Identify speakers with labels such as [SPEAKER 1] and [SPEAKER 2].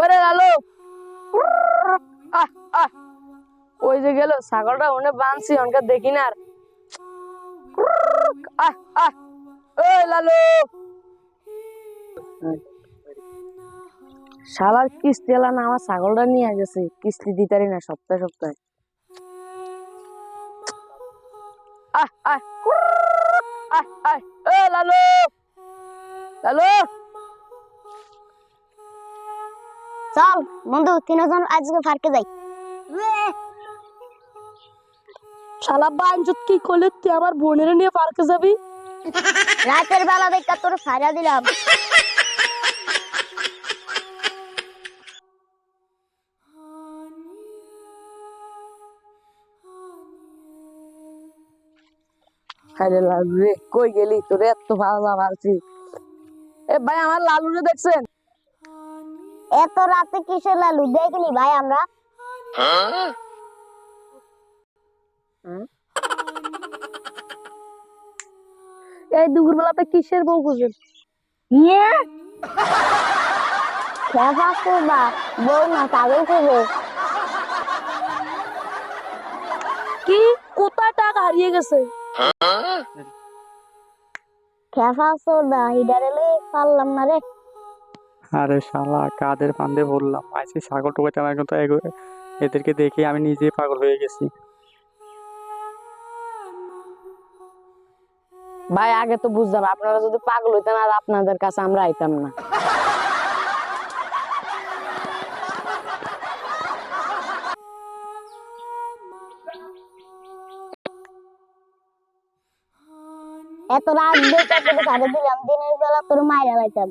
[SPEAKER 1] ওরে লালু, আহ আহ ওই যে গেল ছাগলটা, ওনে বানছি অনকে দেখি না আর। আহ আহ ওই লালু, শালার কিস্তি এলা না, আমার ছাগলটা নিয়ে গেছে, কিস্তি দিতারি না সপ্তাহে সপ্তাহে। আহ আহ আহ আহ এ লালু, লালু
[SPEAKER 2] চল বন্ধু, তিনজন আজকে পার্কে যাই।
[SPEAKER 1] শালা বাঞ্চুত কি করলে তুই আমার বোনের নিয়ে পার্কে যাবি?
[SPEAKER 2] রাতের বেলা দেখা তোর সাজা দিলাম।
[SPEAKER 1] আরে লালু রে, কই গেলি? তোরে এত ভালো ভাবছি। এ ভাই, আমার লালুরে দেখছেন?
[SPEAKER 2] এত রাতে কিসের লালু? দেখিনি ভাই আমরা।
[SPEAKER 1] এই দুপুর বেলাতে কিসের বউ খুঁজেন?
[SPEAKER 2] ইয়ে খেপা করবা, বউ না ছাগল খুঁজে।
[SPEAKER 1] কি? কোথায় টাকা হারিয়ে গেছে?
[SPEAKER 2] খেপা করবা, হিডারেলে পারলাম না রে।
[SPEAKER 3] আরে শালা, কাদের ফান্দে বললাম আইসি ছাগল টোকাইতে, আমার কিন্তু এদেরকে দেখে আমি নিজেই পাগল হয়ে গেছি।
[SPEAKER 1] ভাই আগে তো বুঝতাম, আপনারা যদি পাগল হইতেন আর আপনাদের কাছে আমরা আইতাম না।
[SPEAKER 2] এত রাত দেখা তোর সাজা দিলাম, দিনের বেলা তোর মাইরা লাইতাম।